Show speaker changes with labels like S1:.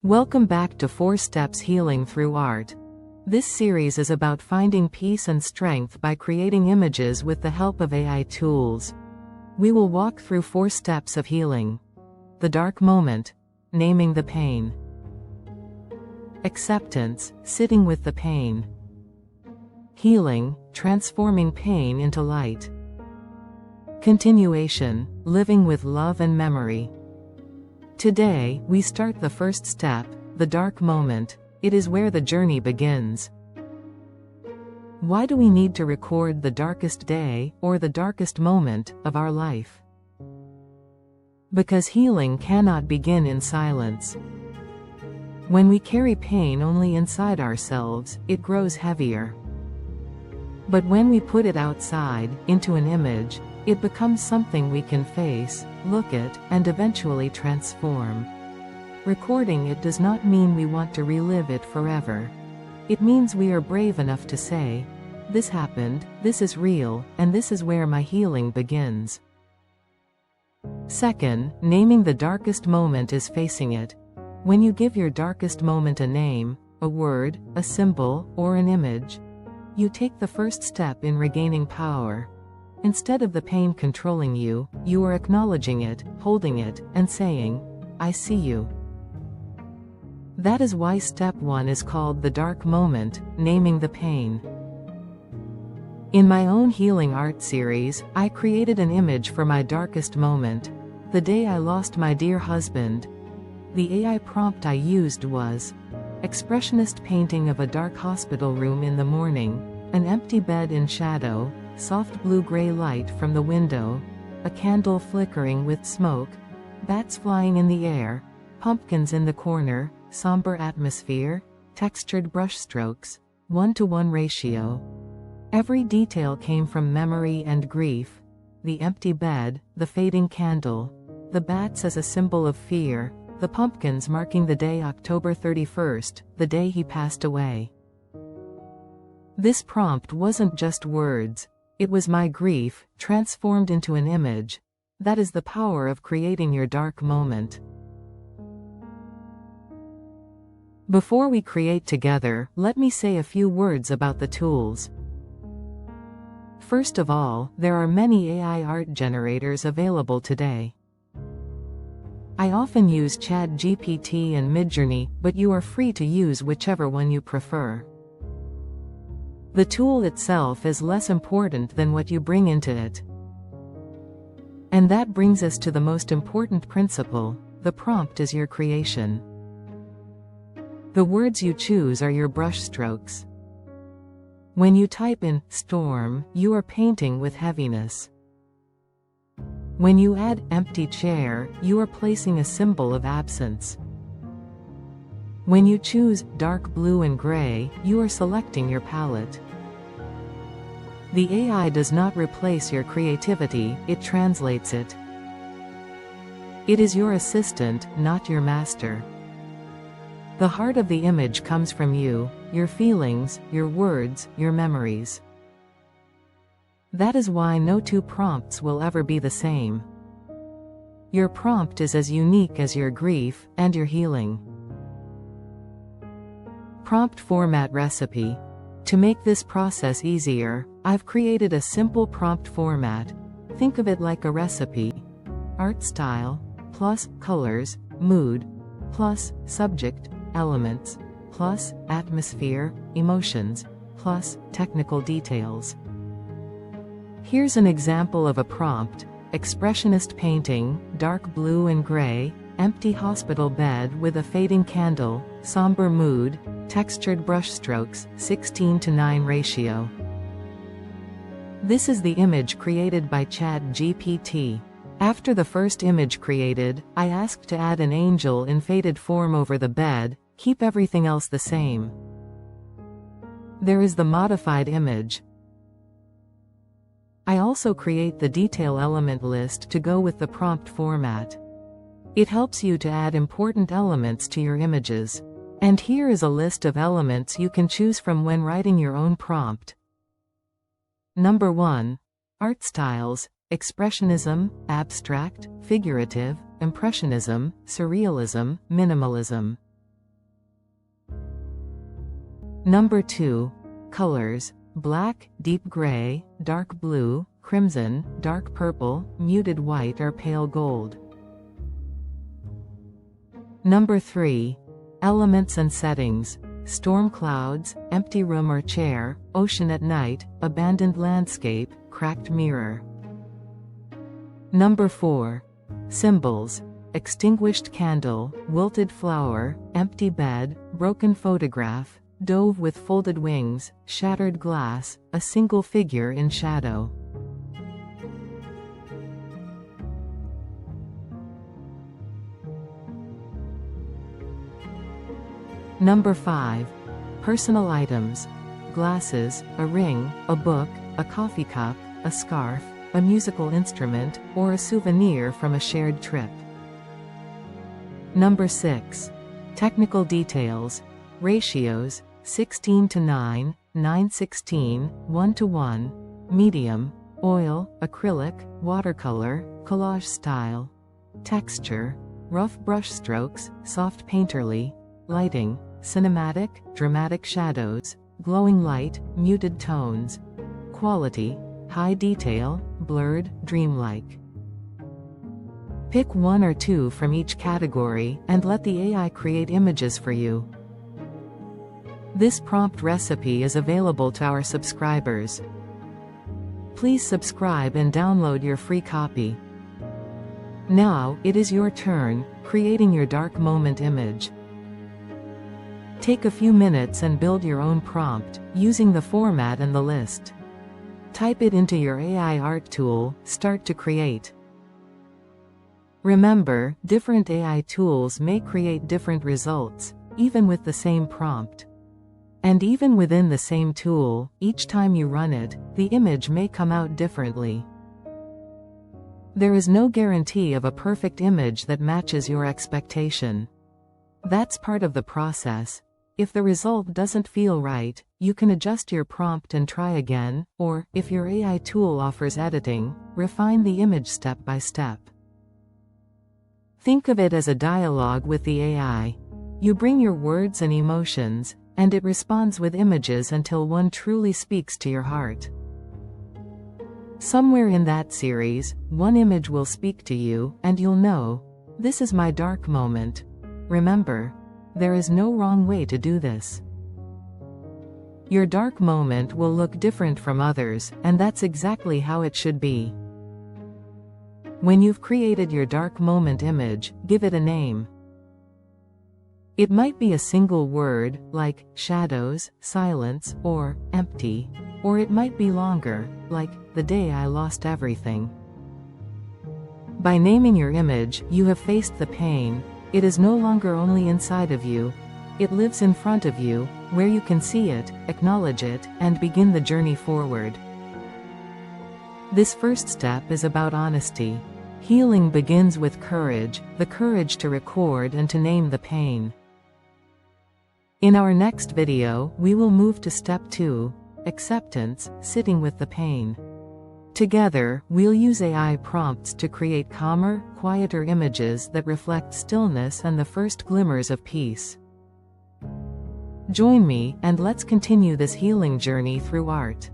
S1: Welcome back to 4 Steps Healing Through Art. This series is about finding peace and strength by creating images with the help of AI tools. We will walk through 4 steps of healing. The dark moment, naming the pain. Acceptance, sitting with the pain. Healing, transforming pain into light. Continuation, living with love and memory. Today, we start the first step, the dark moment. It is where the journey begins. Why do we need to record the darkest day, or the darkest moment, of our life? Because healing cannot begin in silence. When we carry pain only inside ourselves, it grows heavier. But when we put it outside, into an image, it becomes something we can face, look at, and eventually transform. Recording it does not mean we want to relive it forever. It means we are brave enough to say, "This happened, this is real, and this is where my healing begins." Second, naming the darkest moment is facing it. When you give your darkest moment a name, a word, a symbol, or an image, you take the first step in regaining power. Instead of the pain controlling you, you are acknowledging it, holding it, and saying, "I see you." That is why step 1 is called the dark moment, naming the pain. In my own healing art series, I created an image for my darkest moment, the day I lost my dear husband. The AI prompt I used was expressionist painting of a dark hospital room in the morning, an empty bed in shadow, soft blue-gray light from the window, a candle flickering with smoke, bats flying in the air, pumpkins in the corner, somber atmosphere, textured brushstrokes, 1-to-1 ratio. Every detail came from memory and grief. The empty bed, the fading candle, the bats as a symbol of fear, the pumpkins marking the day October 31st, the day he passed away. This prompt wasn't just words. It was my grief, transformed into an image. That is the power of creating your dark moment. Before we create together, let me say a few words about the tools. First of all, there are many AI art generators available today. I often use ChatGPT and MidJourney, but you are free to use whichever one you prefer. The tool itself is less important than what you bring into it. And that brings us to the most important principle: the prompt is your creation. The words you choose are your brushstrokes. When you type in "storm," you are painting with heaviness. When you add "empty chair," you are placing a symbol of absence. When you choose dark blue and gray, you are selecting your palette. The AI does not replace your creativity, it translates it. It is your assistant, not your master. The heart of the image comes from you, your feelings, your words, your memories. That is why no two prompts will ever be the same. Your prompt is as unique as your grief, and your healing. Prompt format recipe. To make this process easier, I've created a simple prompt format. Think of it like a recipe. Art style, plus colors, mood, plus subject, elements, plus atmosphere, emotions, plus technical details. Here's an example of a prompt: expressionist painting, dark blue and gray, empty hospital bed with a fading candle, somber mood, textured brushstrokes, 16:9 ratio. This is the image created by ChatGPT. After the first image created, I asked to add an angel in faded form over the bed, keep everything else the same. There is the modified image. I also create the detail element list to go with the prompt format. It helps you to add important elements to your images. And here is a list of elements you can choose from when writing your own prompt. Number 1. Art styles: expressionism, abstract, figurative, impressionism, surrealism, minimalism. Number 2. Colors: black, deep gray, dark blue, crimson, dark purple, muted white or pale gold. Number 3. Elements and settings: storm clouds, empty room or chair, ocean at night, abandoned landscape, cracked mirror. Number 4. Symbols: extinguished candle, wilted flower, empty bed, broken photograph, dove with folded wings, shattered glass, a single figure in shadow. Number 5. Personal items: glasses, a ring, a book, a coffee cup, a scarf, a musical instrument, or a souvenir from a shared trip. Number 6. Technical details: ratios, 16:9, 9:16, 1:1, medium, oil, acrylic, watercolor, collage style. Texture: rough brush strokes, soft painterly. Lighting: cinematic, dramatic shadows, glowing light, muted tones. Quality: high detail, blurred, dreamlike. Pick 1 or 2 from each category, and let the AI create images for you. This prompt recipe is available to our subscribers. Please subscribe and download your free copy. Now, it is your turn, creating your dark moment image. Take a few minutes and build your own prompt, using the format and the list. Type it into your AI art tool, start to create. Remember, different AI tools may create different results, even with the same prompt. And even within the same tool, each time you run it, the image may come out differently. There is no guarantee of a perfect image that matches your expectation. That's part of the process. If the result doesn't feel right, you can adjust your prompt and try again, or, if your AI tool offers editing, refine the image step by step. Think of it as a dialogue with the AI. You bring your words and emotions, and it responds with images until one truly speaks to your heart. Somewhere in that series, one image will speak to you, and you'll know, this is my dark moment. Remember, there is no wrong way to do this. Your dark moment will look different from others, and that's exactly how it should be. When you've created your dark moment image, give it a name. It might be a single word, like shadows, silence, or empty, or it might be longer, like the day I lost everything. By naming your image, you have faced the pain. It is no longer only inside of you. It lives in front of you, where you can see it, acknowledge it, and begin the journey forward. This first step is about honesty. Healing begins with courage, the courage to record and to name the pain. In our next video, we will move to step 2, acceptance, sitting with the pain. Together, we'll use AI prompts to create calmer, quieter images that reflect stillness and the first glimmers of peace. Join me, and let's continue this healing journey through art.